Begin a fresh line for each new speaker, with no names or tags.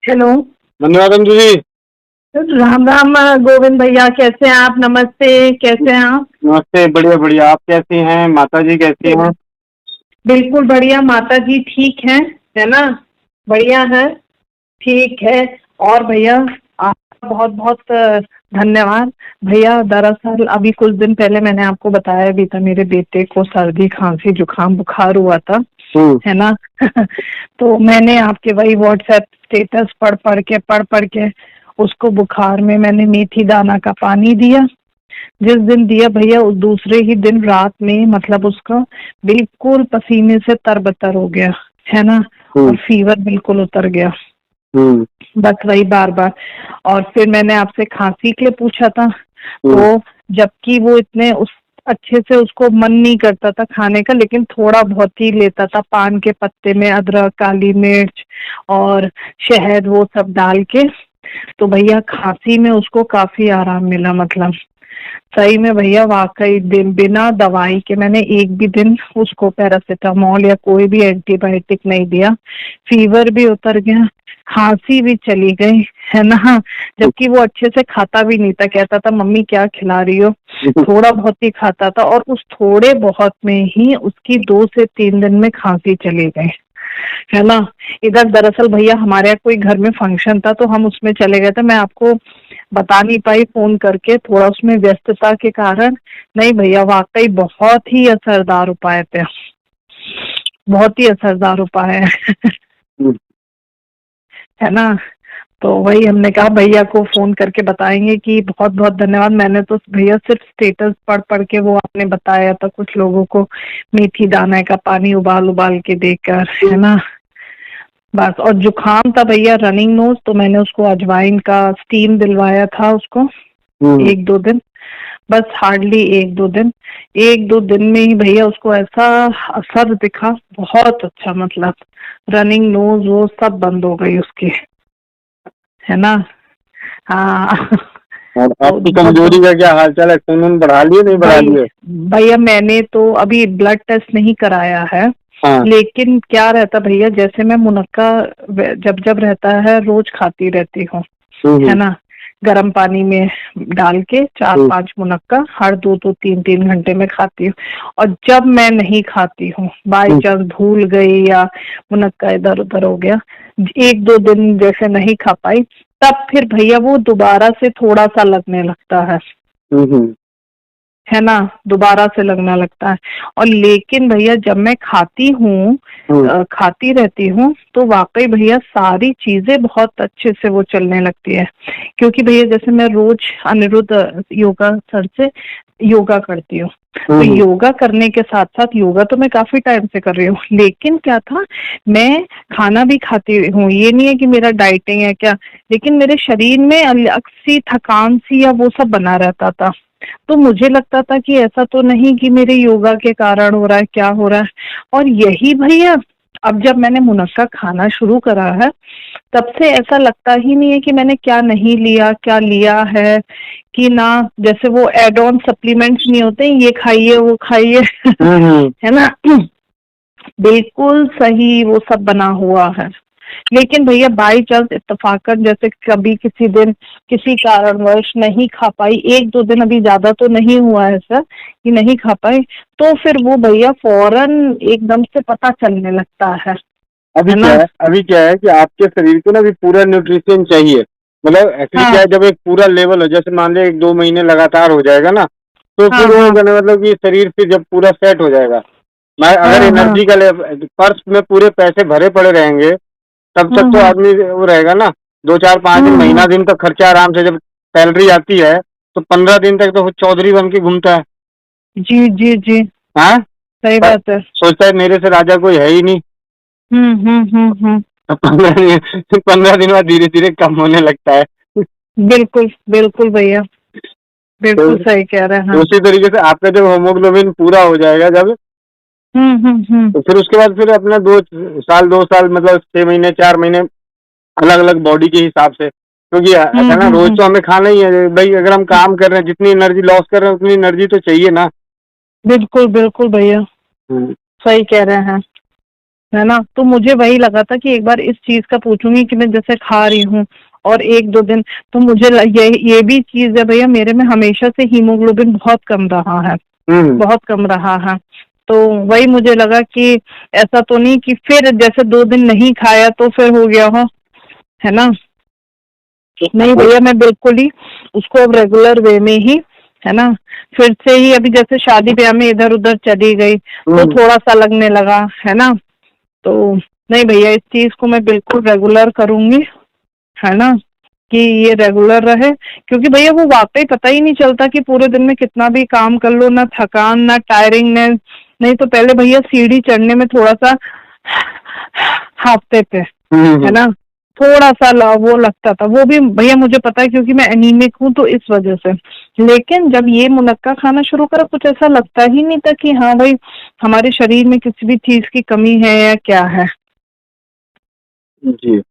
Hello.
धन्यवाद अंजू जी।
राम राम गोविंद भैया, कैसे हैं आप? नमस्ते, कैसे हैं आप?
नमस्ते, बढ़िया बढ़िया। आप कैसी हैं? माता जी कैसी हैं?
बिल्कुल बढ़िया, माता जी ठीक हैं, है ना? बढ़िया है, ठीक है। और भैया आपका बहुत बहुत धन्यवाद। भैया दरअसल अभी कुछ दिन पहले मैंने आपको बताया भी था, मेरे बेटे को सर्दी खांसी जुकाम बुखार हुआ था, है ना? तो मैंने आपके वही व्हाट्सएप स्टेटस पढ़ पढ़ के उसको बुखार में मैंने मेथी दाना का पानी दिया। जिस दिन दिया भैया, उस दूसरे ही दिन रात में मतलब उसका बिल्कुल पसीने से तरबतर हो गया, है ना? और फीवर बिल्कुल उतर गया। बस वही बार बार। और फिर मैंने आपसे खांसी के लिए पूछा था, तो जबकि वो इतने उस अच्छे से उसको मन नहीं करता था खाने का, लेकिन थोड़ा बहुत ही लेता था, पान के पत्ते में अदरक, काली मिर्च और शहद वो सब डाल के। तो भैया खांसी में उसको काफी आराम मिला, मतलब सही में भैया, वाकई दिन बिना दवाई के मैंने एक भी दिन उसको पैरासीटामोल या कोई भी एंटीबायोटिक नहीं दिया। फीवर भी उतर गया, खांसी भी चली गई, है ना? जबकि वो अच्छे से खाता भी नहीं था, कहता था मम्मी क्या खिला रही हो, थोड़ा बहुत ही खाता था। और उस थोड़े बहुत में ही उसकी 2 से 3 दिन में खांसी चली गई, है ना? इधर दरअसल भैया हमारे यहाँ कोई घर में फंक्शन था, तो हम उसमें चले गए थे। मैं आपको बता नहीं पाई फोन करके, थोड़ा उसमें व्यस्तता के कारण। नहीं भैया, वाकई बहुत ही असरदार उपाय थे, बहुत ही असरदार उपाय है। है ना? तो वही हमने कहा भैया को फोन करके बताएंगे कि बहुत बहुत धन्यवाद। मैंने तो भैया सिर्फ स्टेटस पढ़ पढ़ के वो आपने बताया था कुछ लोगों को मेथी दाना का पानी उबाल उबाल के देकर, है ना? बस। और जुकाम था भैया, रनिंग नोज, तो मैंने उसको अजवाइन का स्टीम दिलवाया था उसको 1-2 दिन, बस हार्डली 1-2 दिन। 1-2 दिन में ही भैया उसको ऐसा असर दिखा, बहुत अच्छा, मतलब रनिंग नोज वो सब बंद हो गई उसकी, है ना? हाँ।
और
तो
आपकी
बहुत
कमजोरी
बहुत
का क्या हाल चाल है? खून वून बढ़ा लिए नहीं बढ़ा
भाई
लिए?
भैया मैंने तो अभी ब्लड टेस्ट नहीं कराया है,
हाँ।
लेकिन क्या रहता भैया, जैसे मैं मुनक्का जब जब रहता है रोज खाती रहती हूँ, है
हम्म।
ना? गर्म पानी में डाल के 4-5 मुनक्का हर 2-3 घंटे में खाती हूँ। और जब मैं नहीं खाती हूँ, बाई चांस भूल गई या मुनक्का इधर उधर हो गया, 1-2 दिन जैसे नहीं खा पाई, तब फिर भैया वो दोबारा से थोड़ा सा लगने लगता है ना? दोबारा से लगना लगता है। और लेकिन भैया जब मैं खाती हूँ, खाती रहती हूँ, तो वाकई भैया सारी चीजें बहुत अच्छे से वो चलने लगती है। क्योंकि भैया जैसे मैं रोज अनिरुद्ध योगा सर से योगा करती हूँ, तो योगा करने के साथ साथ योगा तो मैं काफी टाइम से कर रही हूँ, लेकिन क्या था, मैं खाना भी खाती हूँ, ये नहीं है कि मेरा डाइटिंग है क्या, लेकिन मेरे शरीर में अलग सी थकान सी या वो सब बना रहता था। तो मुझे लगता था कि ऐसा तो नहीं कि मेरे योगा के कारण हो रहा है, क्या हो रहा है। और यही भैया अब जब मैंने मुनक्का खाना शुरू करा है, तब से ऐसा लगता ही नहीं है कि मैंने क्या नहीं लिया, क्या लिया है कि ना। जैसे वो एड ऑन सप्लीमेंट्स नहीं होते, ये खाइए वो खाइए, है ना? बिल्कुल सही वो सब बना हुआ है। लेकिन भैया बाई चांस इत्तेफाकन जैसे कभी किसी दिन किसी कारणवश नहीं खा पाई, 1-2 दिन, अभी ज्यादा तो नहीं हुआ है सर कि नहीं खा पाई, तो फिर वो भैया फौरन एकदम से पता चलने लगता है ना?
अभी क्या है कि आपके शरीर को ना अभी पूरा न्यूट्रिशन चाहिए। मतलब एक्चुअली क्या
हाँ
है, जब एक पूरा लेवल हो, जैसे मान लिया 1-2 महीने लगातार हो जाएगा ना, तो
हाँ
फिर वो
हाँ
मतलब कि शरीर फिर जब पूरा सेट हो जाएगा, मैं अगर
हाँ हाँ।
एनर्जी का पर्स में पूरे पैसे भरे पड़े रहेंगे, तब तक तो
हम्म
आदमी वो रहेगा ना। 2 4 5 दिन, महीना
हम्म।
दिन तक खर्चा आराम से, जब सैलरी आती है तो 15 दिन तक तो वो चौधरी बन के घूमता है।
जी जी जी।
हाँ।
सही
पर
बात है।
सोचता है मेरे से राजा कोई है ही नहीं।
हम्म।
तो 15 दिन बाद धीरे धीरे कम होने लगता है।
बिल्कुल बिल्कुल भैया,
तो,
बिल्कुल सही कह रहे हैं।
तो उसी तरीके से आपका जब होमोग्लोबिन पूरा हो जाएगा, जब
हम्म।
तो फिर उसके बाद फिर अपना 2 साल मतलब 6 महीने 4 महीने अलग अलग बॉडी के हिसाब से, क्योंकि ऐसा है ना, रोज
हम्म।
तो हमें खाना ही है भाई। अगर हम काम कर रहे हैं, जितनी एनर्जी लॉस कर रहे हैं उतनी एनर्जी तो चाहिए ना।
बिल्कुल बिल्कुल भैया,
हम्म।
सही कह रहे हैं। है ना। तो मुझे वही लगा था कि एक बार इस चीज का पूछूंगी कि मैं जैसे खा रही हूँ और एक दो दिन, तो मुझे ये भी चीज है भैया, मेरे में हमेशा से हीमोग्लोबिन बहुत कम रहा है, बहुत कम रहा है। तो वही मुझे लगा कि ऐसा तो नहीं कि फिर जैसे 2 दिन नहीं खाया तो फिर हो गया हो, है ना। नहीं भैया, मैं बिल्कुल ही उसको अब रेगुलर वे में ही, है ना, फिर से ही अभी जैसे शादी ब्याह में इधर उधर चली गई तो थोड़ा सा लगने लगा, है ना। तो नहीं भैया, इस चीज को मैं बिल्कुल रेगुलर करूंगी, है ना, कि ये रेगुलर रहे। क्योंकि भैया वो वाकई पता ही नहीं चलता कि पूरे दिन में कितना भी काम कर लो, ना थकान ना टायरिंगनेस। नहीं तो पहले भैया सीढ़ी चढ़ने में थोड़ा सा हाफते थे, है ना, थोड़ा सा वो लगता था। वो भी भैया मुझे पता है क्योंकि मैं एनीमिक हूँ तो इस वजह से। लेकिन जब ये मुनक्का खाना शुरू करा कुछ ऐसा लगता ही नहीं था कि हाँ भाई हमारे शरीर में किसी भी चीज की कमी है या क्या है।
जी।